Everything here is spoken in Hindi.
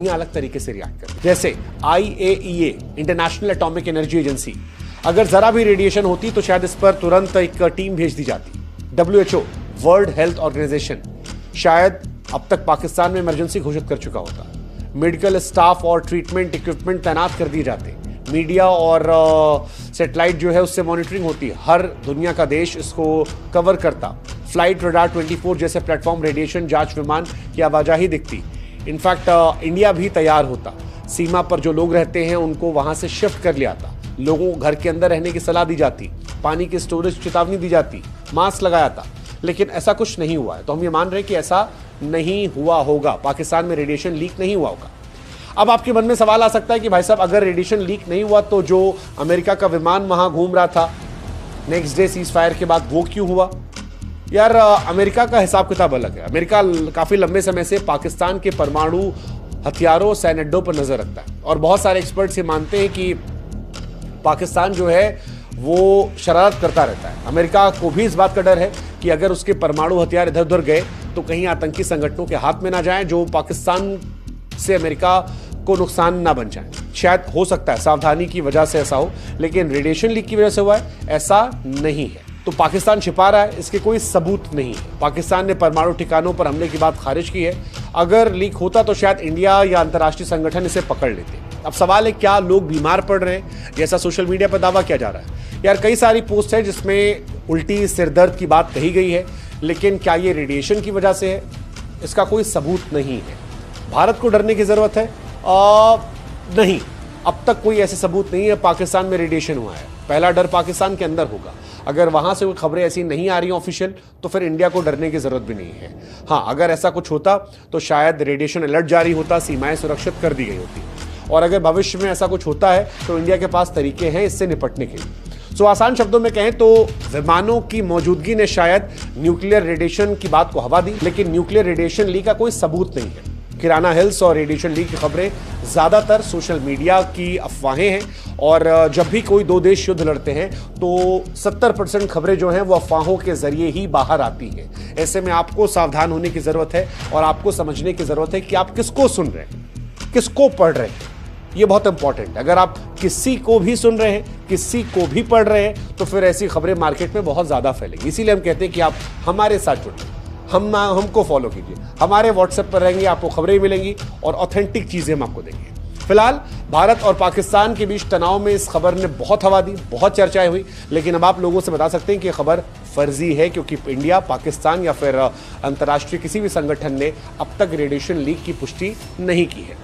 अलग तरीके से रिएक्ट करती है। जैसे IAEA international atomic energy agency, अगर जरा भी रेडिएशन होती तो शायद इस पर तुरंत एक टीम भेज दी जाती। WHO वर्ल्ड हेल्थ ऑर्गेनाइजेशन शायद अब तक पाकिस्तान में इमरजेंसी घोषित कर चुका होता। मेडिकल स्टाफ और ट्रीटमेंट इक्विपमेंट तैनात कर दिए जाते। मीडिया और सैटेलाइट जो है उससे मॉनिटरिंग होती। हर दुनिया का देश इसको कवर करता। फ्लाइट रडार 24 जैसे प्लेटफॉर्म रेडिएशन जांच विमान की आवाजाही दिखती। इनफैक्ट इंडिया भी तैयार होता। सीमा पर जो लोग रहते हैं उनको वहां से शिफ्ट कर लिया था। लोगों को घर के अंदर रहने की सलाह दी जाती, पानी की स्टोरेज चेतावनी दी जाती, मास्क लगाया था। लेकिन ऐसा कुछ नहीं हुआ है, तो हम ये मान रहे हैं कि ऐसा नहीं हुआ होगा। पाकिस्तान में रेडिएशन लीक नहीं हुआ होगा। अब आपके मन में सवाल आ सकता है कि भाई साहब अगर रेडिएशन लीक नहीं हुआ तो जो अमेरिका का विमान वहां घूम रहा था नेक्स्ट डे सीज फायर के बाद वो क्यों हुआ? यार अमेरिका का हिसाब किताब अलग है। अमेरिका काफी लंबे समय से पाकिस्तान के परमाणु हथियारों सैन्य अड्डों पर नजर रखता है और बहुत सारे एक्सपर्ट्स ये मानते हैं कि पाकिस्तान जो है वो शरारत करता रहता है। अमेरिका को भी इस बात का डर है कि अगर उसके परमाणु हथियार इधर उधर गए तो कहीं आतंकी संगठनों के हाथ में ना जाएं जो पाकिस्तान से अमेरिका को नुकसान ना बन जाए। शायद हो सकता है सावधानी की वजह से ऐसा हो, लेकिन रेडिएशन लीक की वजह से हुआ है ऐसा नहीं है। तो पाकिस्तान छिपा रहा है, इसके कोई सबूत नहीं है। पाकिस्तान ने परमाणु ठिकानों पर हमले की बात खारिज की है। अगर लीक होता तो शायद इंडिया या अंतर्राष्ट्रीय संगठन इसे पकड़ लेते। अब सवाल है क्या लोग बीमार पड़ रहे हैं जैसा सोशल मीडिया पर दावा किया जा रहा है? यार कई सारी पोस्ट है जिसमें उल्टी सिरदर्द की बात कही गई है, लेकिन क्या ये रेडिएशन की वजह से है? इसका कोई सबूत नहीं है। भारत को डरने की जरूरत है? नहीं, अब तक कोई ऐसे सबूत नहीं है पाकिस्तान में रेडिएशन हुआ है। पहला डर पाकिस्तान के अंदर होगा। अगर वहां से कोई खबरें ऐसी नहीं आ रही ऑफिशियल तो फिर इंडिया को डरने की जरूरत भी नहीं है। हाँ, अगर ऐसा कुछ होता तो शायद रेडिएशन अलर्ट जारी होता, सीमाएं सुरक्षित कर दी गई होती, और अगर भविष्य में ऐसा कुछ होता है तो इंडिया के पास तरीके हैं इससे निपटने के लिए। सो आसान शब्दों में कहें तो विमानों की मौजूदगी ने शायद न्यूक्लियर रेडिएशन की बात को हवा दी, लेकिन न्यूक्लियर रेडिएशन लीक का कोई सबूत नहीं है। किराना हिल्स और रेडिएशन लीक की खबरें ज्यादातर सोशल मीडिया की अफवाहें हैं, और जब भी कोई दो देश युद्ध लड़ते हैं तो 70% खबरें जो हैं वो अफवाहों के जरिए ही बाहर आती हैं। ऐसे में आपको सावधान होने की जरूरत है और आपको समझने की जरूरत है कि आप किसको सुन रहे हैं, किसको पढ़ रहे हैं। ये बहुत इंपॉर्टेंट है। अगर आप किसी को भी सुन रहे हैं, किसी को भी पढ़ रहे हैं, तो फिर ऐसी खबरें मार्केट में बहुत ज्यादा फैलेंगी। इसीलिए हम कहते हैं कि आप हमारे साथ जुड़िए, हमको फॉलो कीजिए। हमारे व्हाट्सएप पर रहेंगे, आपको खबरें मिलेंगी और ऑथेंटिक चीजें हम आपको देंगे। फिलहाल भारत और पाकिस्तान के बीच तनाव में इस खबर ने बहुत हवा दी, बहुत चर्चाएं हुई, लेकिन अब आप लोगों से बता सकते हैं कि यह खबर फर्जी है, क्योंकि इंडिया, पाकिस्तान या फिर अंतर्राष्ट्रीय किसी भी संगठन ने अब तक रेडिएशन लीक की पुष्टि नहीं की है।